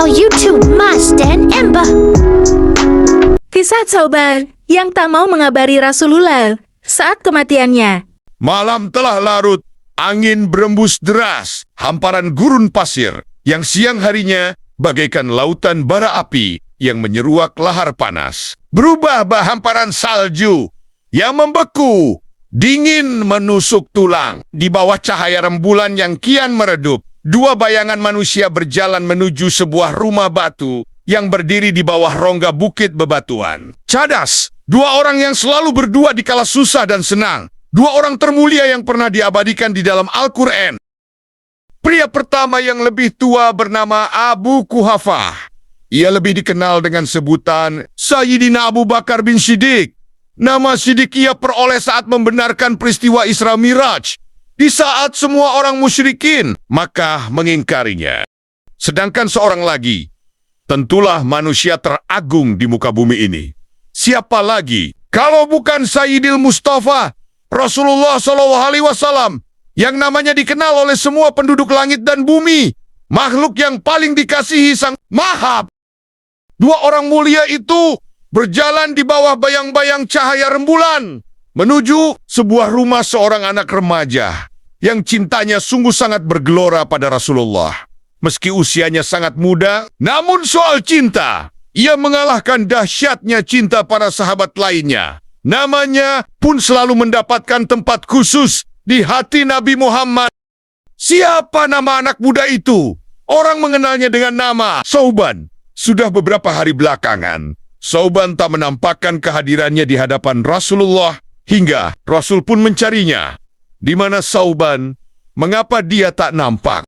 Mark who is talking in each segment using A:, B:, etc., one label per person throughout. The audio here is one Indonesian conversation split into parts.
A: channel YouTube Mas dan Ember.
B: Kisah Thauban yang tak mau mengabari Rasulullah saat kematiannya.
C: Malam telah larut, angin berembus deras, hamparan gurun pasir yang siang harinya bagaikan lautan bara api yang menyeruak lahar panas. Berubah hamparan salju yang membeku, dingin menusuk tulang. Di bawah cahaya rembulan yang kian meredup, dua bayangan manusia berjalan menuju sebuah rumah batu yang berdiri di bawah rongga bukit bebatuan. Cadas, dua orang yang selalu berdua di kala susah dan senang. Dua orang termulia yang pernah diabadikan di dalam Al-Quran. Pria pertama yang lebih tua bernama Abu Quhafah. Ia lebih dikenal dengan sebutan Sayyidina Abu Bakar bin Siddiq. Nama Siddiq ia peroleh saat membenarkan peristiwa Isra Miraj, di saat semua orang musyrikin Makkah mengingkarinya. Sedangkan seorang lagi, tentulah manusia teragung di muka bumi ini. Siapa lagi kalau bukan Sayyidil Mustafa, Rasulullah SAW, yang namanya dikenal oleh semua penduduk langit dan bumi, makhluk yang paling dikasihi Sang Maha. Dua orang mulia itu berjalan di bawah bayang-bayang cahaya rembulan menuju sebuah rumah seorang anak remaja yang cintanya sungguh sangat bergelora pada Rasulullah. Meski usianya sangat muda, namun soal cinta, ia mengalahkan dahsyatnya cinta para sahabat lainnya. Namanya pun selalu mendapatkan tempat khusus di hati Nabi Muhammad. Siapa nama anak muda itu? Orang mengenalnya dengan nama Thauban. Sudah beberapa hari belakangan, Thauban tak menampakkan kehadirannya di hadapan Rasulullah hingga Rasul pun mencarinya. Di mana Thauban? Mengapa dia tak nampak?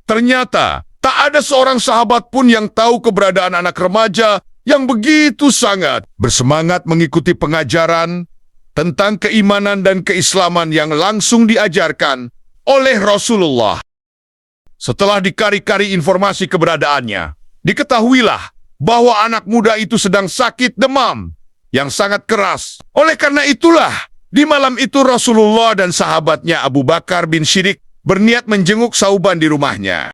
C: Ternyata tak ada seorang sahabat pun yang tahu keberadaan anak remaja yang begitu sangat bersemangat mengikuti pengajaran tentang keimanan dan keislaman yang langsung diajarkan oleh Rasulullah. Setelah dikari-kari informasi keberadaannya, diketahuilah bahwa anak muda itu sedang sakit demam yang sangat keras. Oleh karena itulah, di malam itu Rasulullah dan sahabatnya Abu Bakar bin Siddiq berniat menjenguk Thauban di rumahnya.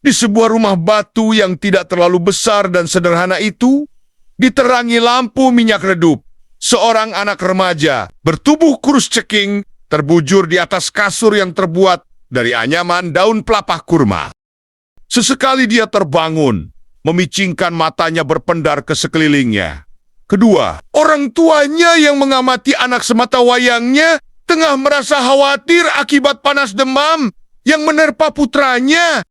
C: Di sebuah rumah batu yang tidak terlalu besar dan sederhana itu, diterangi lampu minyak redup. Seorang anak remaja bertubuh kurus ceking terbujur di atas kasur yang terbuat dari anyaman daun pelepah kurma. Sesekali dia terbangun, memicingkan matanya berpendar ke sekelilingnya. Kedua, orang tuanya yang mengamati anak semata wayangnya tengah merasa khawatir akibat panas demam yang menerpa putranya.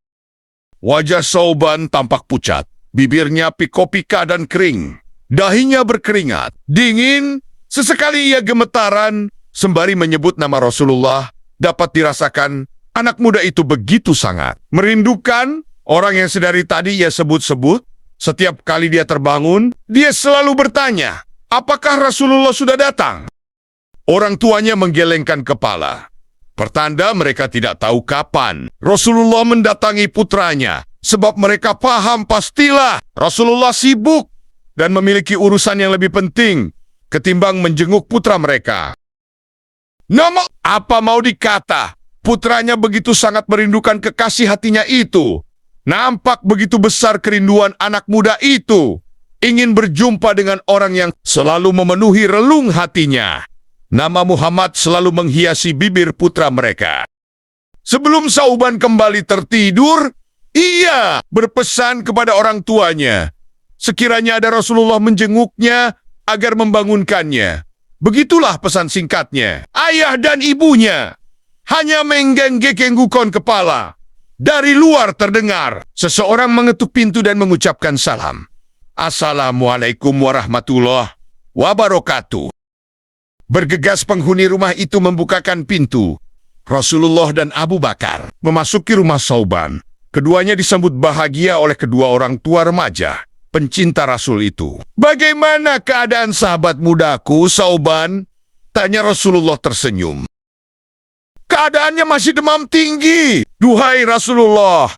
C: Wajah Thauban tampak pucat, bibirnya piko-pika dan kering. Dahinya berkeringat, dingin, sesekali ia gemetaran, sembari menyebut nama Rasulullah. Dapat dirasakan, anak muda itu begitu sangat merindukan orang yang sedari tadi ia sebut-sebut. Setiap kali dia terbangun, dia selalu bertanya, apakah Rasulullah sudah datang? Orang tuanya menggelengkan kepala. Pertanda mereka tidak tahu kapan Rasulullah mendatangi putranya, sebab mereka paham pastilah Rasulullah sibuk dan memiliki urusan yang lebih penting ketimbang menjenguk putra mereka. Namun, apa mau dikata, putranya begitu sangat merindukan kekasih hatinya itu. Nampak begitu besar kerinduan anak muda itu, ingin berjumpa dengan orang yang selalu memenuhi relung hatinya. Nama Muhammad selalu menghiasi bibir putra mereka. Sebelum Thauban kembali tertidur, ia berpesan kepada orang tuanya. Sekiranya ada Rasulullah menjenguknya agar membangunkannya. Begitulah pesan singkatnya. Ayah dan ibunya hanya menggengg-genggukkan kepala. Dari luar terdengar seseorang mengetuk pintu dan mengucapkan salam. Assalamualaikum warahmatullahi wabarakatuh. Bergegas penghuni rumah itu membukakan pintu. Rasulullah dan Abu Bakar memasuki rumah Thauban. Keduanya disambut bahagia oleh kedua orang tua remaja, pencinta Rasul itu. Bagaimana keadaan sahabat mudaku, Thauban? Tanya Rasulullah tersenyum. Keadaannya masih demam tinggi. Duhai Rasulullah,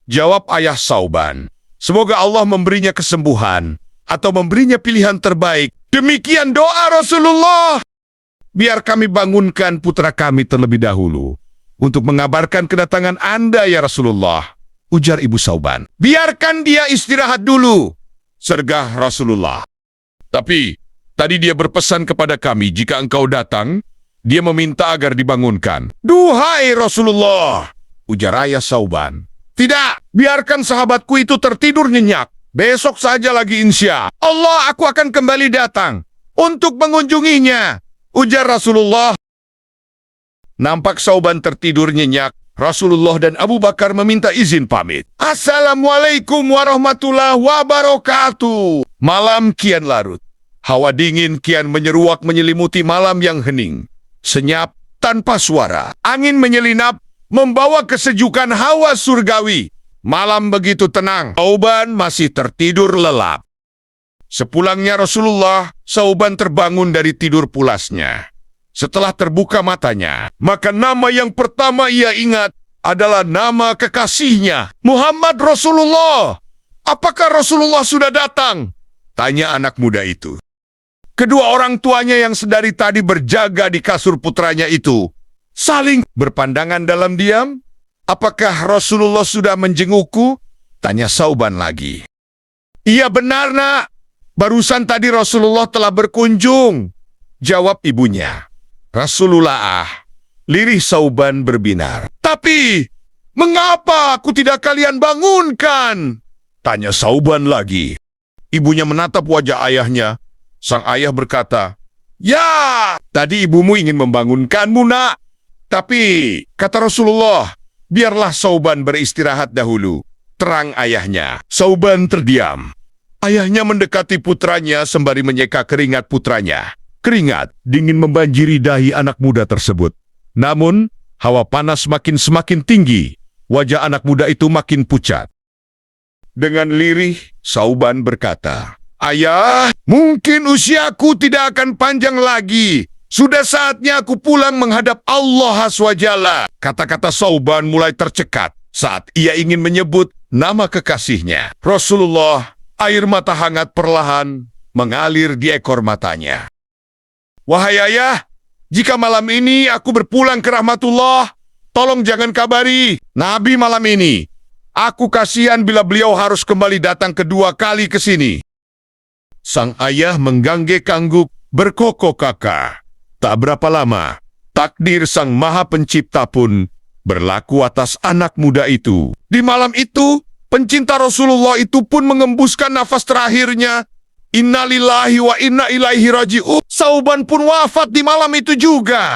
C: jawab ayah Thauban. Semoga Allah memberinya kesembuhan atau memberinya pilihan terbaik. Demikian doa Rasulullah. Biar kami bangunkan putra kami terlebih dahulu untuk mengabarkan kedatangan Anda ya Rasulullah. ujar Ibu Sauban. Biarkan dia istirahat dulu, sergah Rasulullah. Tapi, tadi dia berpesan kepada kami jika engkau datang, dia meminta agar dibangunkan. Duhai Rasulullah, ujar ayah Sauban. Tidak, biarkan sahabatku itu tertidur nyenyak. Besok saja lagi insya Allah aku akan kembali datang untuk mengunjunginya, ujar Rasulullah. Nampak Sauban tertidur nyenyak. Rasulullah dan Abu Bakar meminta izin pamit. Assalamualaikum warahmatullahi wabarakatuh. Malam kian larut. Hawa dingin kian menyeruak menyelimuti malam yang hening. Senyap tanpa suara. Angin menyelinap membawa kesejukan hawa surgawi. Malam begitu tenang. Sauban masih tertidur lelap. Sepulangnya Rasulullah, Sauban terbangun dari tidur pulasnya. Setelah terbuka matanya, maka nama yang pertama ia ingat adalah nama kekasihnya, Muhammad Rasulullah. Apakah Rasulullah sudah datang? Tanya anak muda itu. Kedua orang tuanya yang sedari tadi berjaga di kasur putranya itu saling berpandangan dalam diam. Apakah Rasulullah sudah menjengukku? Tanya Sauban lagi. Iya benar nak, barusan tadi Rasulullah telah berkunjung, jawab ibunya. Rasulullah, lirih Sauban berbinar. Tapi, mengapa aku tidak kalian bangunkan? Tanya Sauban lagi. Ibunya menatap wajah ayahnya. Sang ayah berkata, ya, tadi ibumu ingin membangunkanmu nak. Tapi, kata Rasulullah, biarlah Sauban beristirahat dahulu. Terang ayahnya. Sauban terdiam. Ayahnya mendekati putranya sembari menyeka keringat putranya. Keringat dingin membanjiri dahi anak muda tersebut. Namun, hawa panas semakin tinggi. Wajah anak muda itu makin pucat. Dengan lirih, Sauban berkata, Ayah, mungkin usiaku tidak akan panjang lagi. Sudah saatnya aku pulang menghadap Allah SWT. Kata-kata Sauban mulai tercekat saat ia ingin menyebut nama kekasihnya. Rasulullah, air mata hangat perlahan mengalir di ekor matanya. Wahai ayah, jika malam ini aku berpulang ke rahmatullah, tolong jangan kabari Nabi malam ini. Aku kasihan bila beliau harus kembali datang kedua kali ke sini. Sang ayah menggangge kangguk berkokok-kaka. Tak berapa lama, takdir Sang Maha Pencipta pun berlaku atas anak muda itu. Di malam itu, pencinta Rasulullah itu pun mengembuskan nafas terakhirnya. Innalillahi wa inna ilaihi raji'un. Sauban pun wafat di malam itu juga.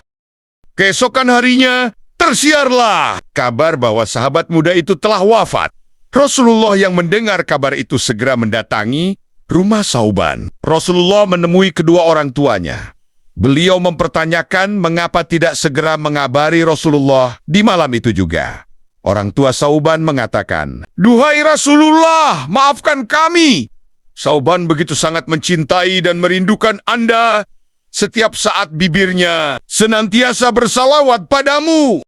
C: Keesokan harinya, tersiarlah kabar bahwa sahabat muda itu telah wafat. Rasulullah yang mendengar kabar itu segera mendatangi rumah Sauban. Rasulullah menemui kedua orang tuanya. Beliau mempertanyakan mengapa tidak segera mengabari Rasulullah di malam itu juga. Orang tua Sauban mengatakan, Duhai Rasulullah, maafkan kami. Sauban begitu sangat mencintai dan merindukan Anda. Setiap saat bibirnya senantiasa bersalawat padamu.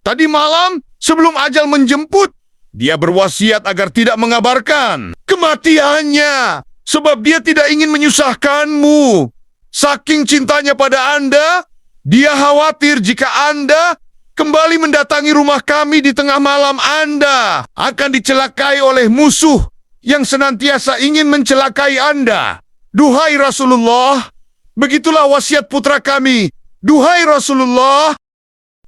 C: Tadi malam, sebelum ajal menjemput, dia berwasiat agar tidak mengabarkan kematiannya, sebab dia tidak ingin menyusahkanmu. Saking cintanya pada Anda, dia khawatir jika Anda kembali mendatangi rumah kami di tengah malam Anda akan dicelakai oleh musuh yang senantiasa ingin mencelakai Anda. Duhai Rasulullah, begitulah wasiat putra kami. Duhai Rasulullah.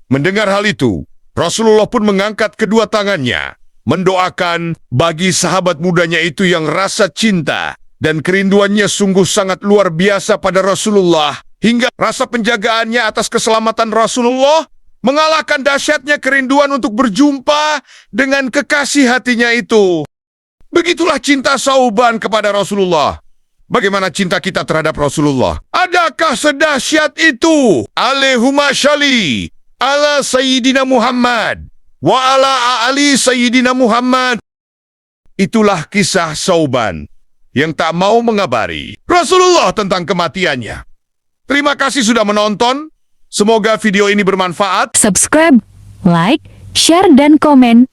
C: Mendengar hal itu, Rasulullah pun mengangkat kedua tangannya, mendoakan bagi sahabat mudanya itu yang rasa cinta dan kerinduannya sungguh sangat luar biasa pada Rasulullah, hingga rasa penjagaannya atas keselamatan Rasulullah mengalahkan dahsyatnya kerinduan untuk berjumpa dengan kekasih hatinya itu. Begitulah cinta Sauban kepada Rasulullah. Bagaimana cinta kita terhadap Rasulullah? Adakah sedahsyat itu? Allahumma sholli ala Sayyidina Muhammad wa ala ali Sayyidina Muhammad. Itulah kisah Sauban yang tak mau mengabari Rasulullah tentang kematiannya. Terima kasih sudah menonton. Semoga video ini bermanfaat.
D: Subscribe, like, share, dan komen.